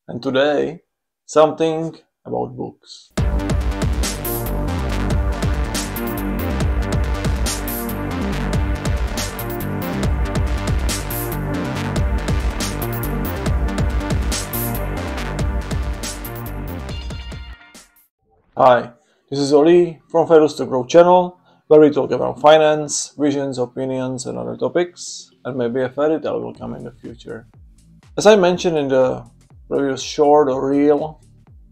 and today something about books. Hi, this is Oli from Failures to Grow channel, where we talk about finance, visions, opinions and other topics, and maybe a fairy tale will come in the future. As I mentioned in the previous short or reel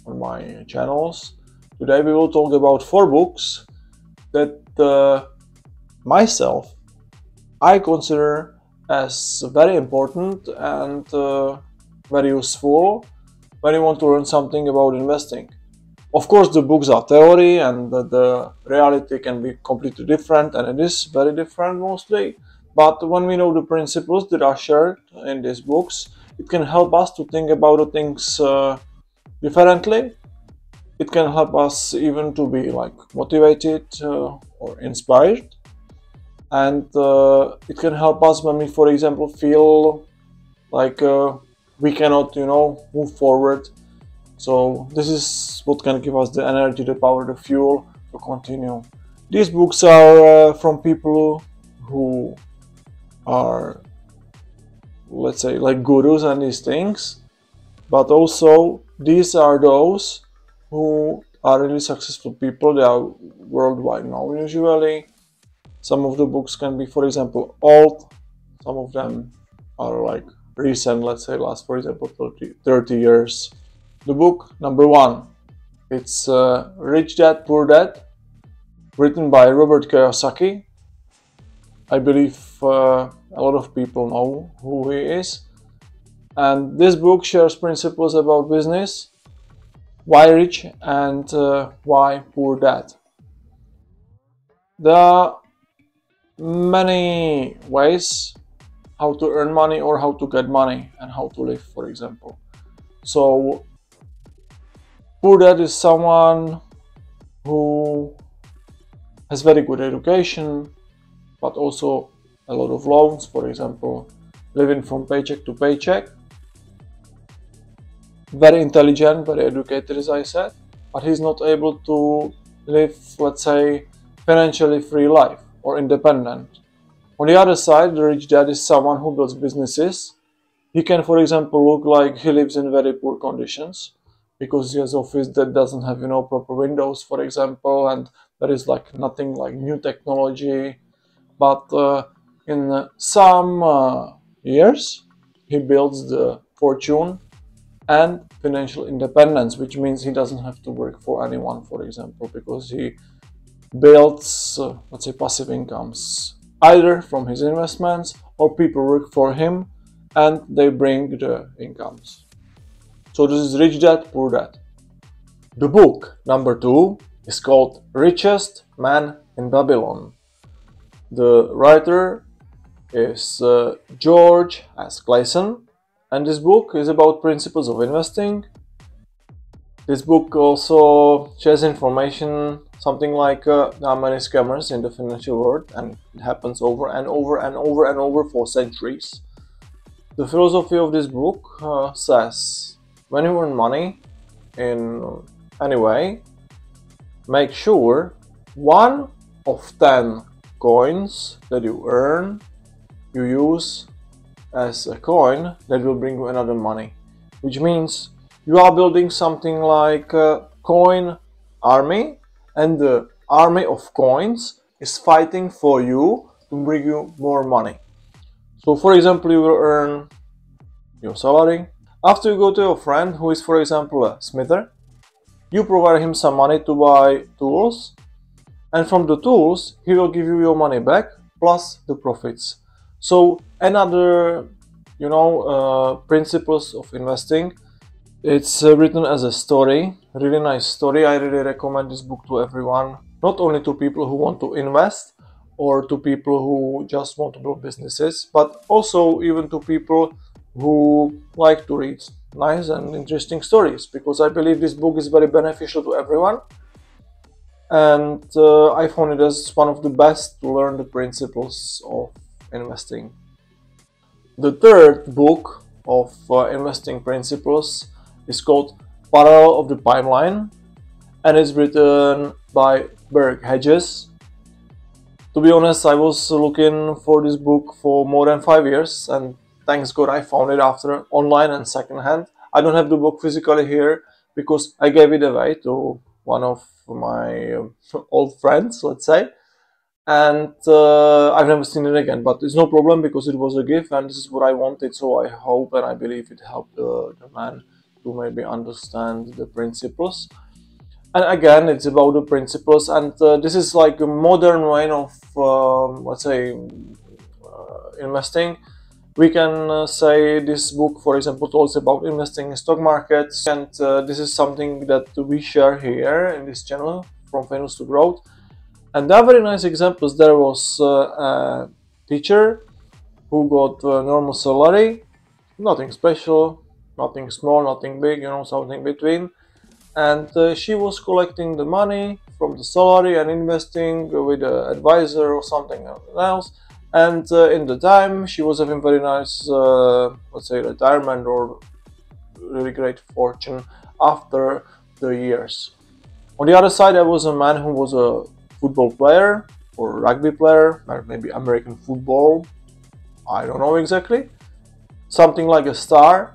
on my channels, today we will talk about 4 books that myself I consider as very important and very useful when you want to learn something about investing. Of course, the books are theory and the reality can be completely different, and it is very different mostly. But when we know the principles that are shared in these books, it can help us to think about the things differently. It can help us even to be motivated or inspired, and it can help us when we, for example, feel like we cannot, move forward. So this is what can give us the energy, the power, the fuel to continue. These books are from people who are, let's say, like gurus and these things, but also these are those who are really successful people. They are worldwide known usually. Some of the books can be, for example, old. Some of them are like recent, let's say last, for example, 30 years. The book number 1, it's Rich Dad, Poor Dad, written by Robert Kiyosaki. I believe a lot of people know who he is. And this book shares principles about business, why rich and why poor dad. There are many ways how to earn money or how to get money and how to live, for example. So poor dad is someone who has very good education, but also a lot of loans, for example, living from paycheck to paycheck. Very intelligent, very educated, as I said, but he's not able to live, let's say, financially free life or independent. On the other side, the rich dad is someone who builds businesses. He can, for example, look like he lives in very poor conditions, because he has office that doesn't have proper windows, for example, and there is nothing like new technology. But in some years he builds the fortune and financial independence, which means he doesn't have to work for anyone, for example, because he builds let's say passive incomes either from his investments or people work for him and they bring the incomes. So this is Rich Dad, Poor Dad. The book number 2 is called Richest Man in Babylon. The writer is George S. Clason, and this book is about principles of investing. This book also shares information, something like there are many scammers in the financial world, and it happens over and over and over and over for centuries. The philosophy of this book says, when you earn money in any way, make sure 1 of 10 coins that you earn, you use as a coin that will bring you another money. Which means you are building something like a coin army, and the army of coins is fighting for you to bring you more money. So for example, you will earn your salary. After you go to your friend who is, for example, a smither, you provide him some money to buy tools, and from the tools he will give you your money back plus the profits. So another principles of investing. It's written as a story, really nice story. I really recommend this book to everyone, not only to people who want to invest or to people who just want to build businesses, but also even to people who like to read nice and interesting stories, because I believe this book is very beneficial to everyone, and I found it as one of the best to learn the principles of investing. The third book of investing principles It's called Parallel of the Pipeline, and it's written by Berg Hedges. To be honest, I was looking for this book for more than 5 years, and thanks God I found it after online and secondhand. I don't have the book physically here because I gave it away to one of my old friends, let's say, and I've never seen it again. But it's no problem because it was a gift, and this is what I wanted. So I hope and I believe it helped the man to maybe understand the principles. And again, it's about the principles, and this is like a modern way of, let's say, investing. We can say this book, for example, talks about investing in stock markets, and this is something that we share here in this channel, From Famous to Growth. And there are very nice examples. There was a teacher who got a normal salary, nothing special, nothing small, nothing big, something between. And she was collecting the money from the salary and investing with an advisor or something else. And in the time, she was having very nice, let's say, retirement or really great fortune after the years. On the other side, there was a man who was a football player or rugby player, or maybe American football, I don't know exactly. Something like a star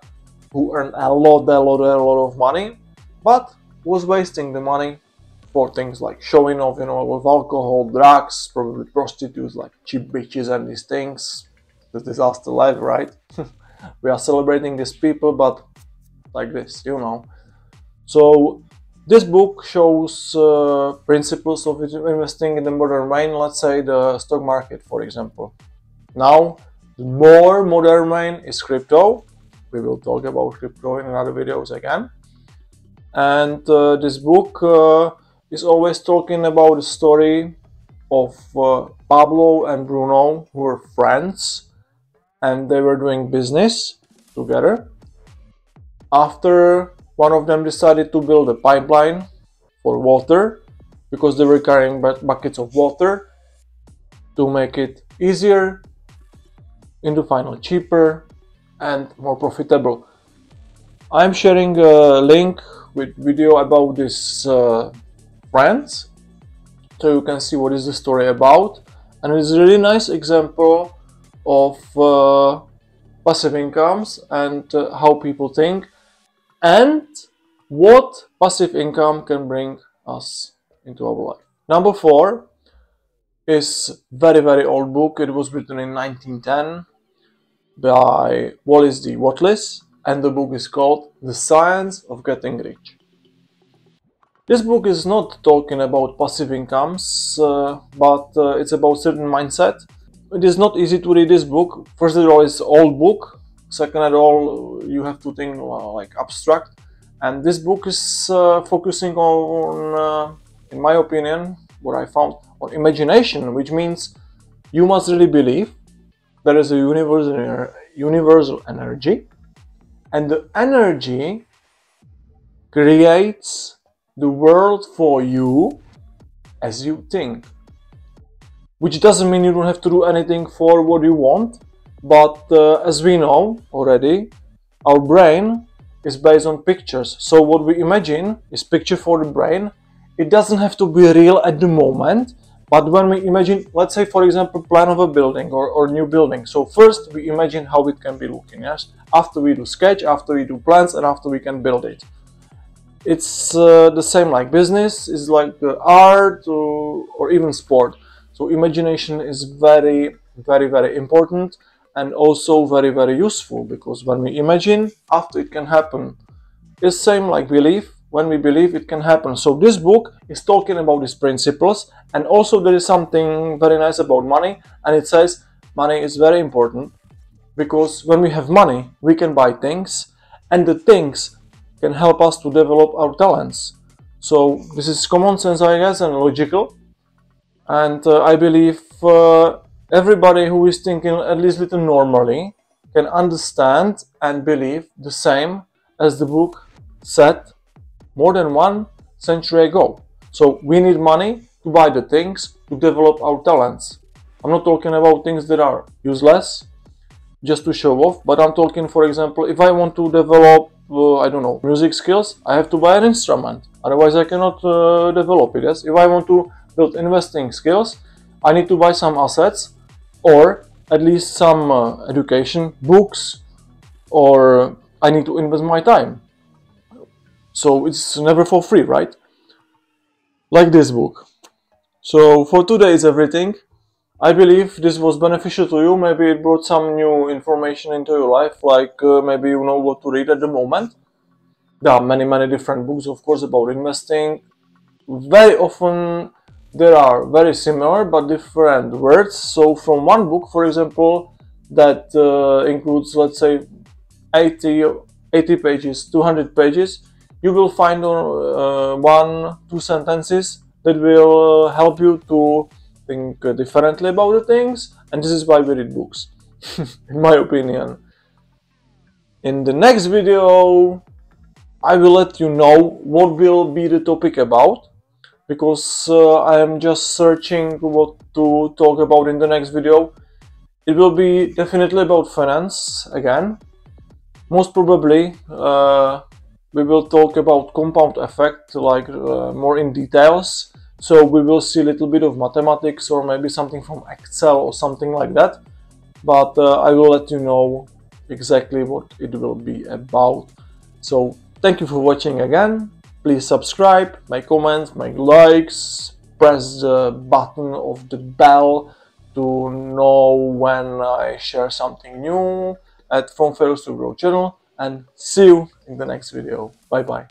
who earned a lot of money, but was wasting the money for things like showing off, with alcohol, drugs, probably prostitutes, like cheap bitches and these things. The disaster life, right? We are celebrating these people, but like this, So this book shows principles of investing in the modern way, let's say the stock market, for example. Now, the more modern way is crypto. We will talk about crypto in other videos again. And this book is always talking about the story of Pablo and Bruno, who were friends, and they were doing business together. After one of them decided to build a pipeline for water, because they were carrying buckets of water, to make it easier, in the final cheaper and more profitable. I'm sharing a link with video about these friends, so you can see what is the story about. And it's a really nice example of passive incomes and how people think, and what passive income can bring us into our life. Number 4 is very old book. It was written in 1910 by Wallace D. Wattles, and the book is called The Science of Getting Rich. This book is not talking about passive incomes, but it's about certain mindset. It is not easy to read this book. First of all, it's an old book. Second of all, you have to think like abstract. And this book is focusing on, in my opinion, what I found, on imagination, which means you must really believe there is a universal energy, and the energy creates the world for you as you think. Which doesn't mean you don't have to do anything for what you want, but as we know already, our brain is based on pictures. So what we imagine is picture for the brain. It doesn't have to be real at the moment, but when we imagine, let's say for example, plan of a building or new building. So first we imagine how it can be looking, yes? After we do sketch, after we do plans, and after we can build it. It's the same like business, is like art or even sport. So imagination is very important, and also very useful, because when we imagine, after it can happen. It's same like belief. When we believe, it can happen. So this book is talking about these principles, and also there is something very nice about money, and it says money is very important, because when we have money, we can buy things, and the things can help us to develop our talents. So this is common sense, I guess, and logical. And I believe everybody who is thinking at least little normally can understand and believe the same as the book said more than 1 century ago. So we need money to buy the things, to develop our talents. I'm not talking about things that are useless, just to show off, but I'm talking, for example, if I want to develop I don't know, music skills, I have to buy an instrument. Otherwise, I cannot develop it. Yes? If I want to build investing skills, I need to buy some assets, or at least some education books, or I need to invest my time. So it's never for free, right? Like this book. So for today is everything. I believe this was beneficial to you. Maybe it brought some new information into your life, like maybe you know what to read at the moment. There are many different books, of course, about investing. Very often there are very similar but different words. So from one book, for example, that includes, let's say, 80, 80 pages, 200 pages, you will find one, two sentences that will help you to think differently about the things, and this is why we read books, in my opinion. In the next video, I will let you know what will be the topic about, because I am just searching what to talk about in the next video. It will be definitely about finance again. Most probably we will talk about compound effect, like more in details. So we will see a little bit of mathematics, or maybe something from Excel or something like that. But I will let you know exactly what it will be about. So thank you for watching again. Please subscribe, make comments, make likes, press the button of the bell to know when I share something new at From Failures to Grow channel, and see you in the next video. Bye bye.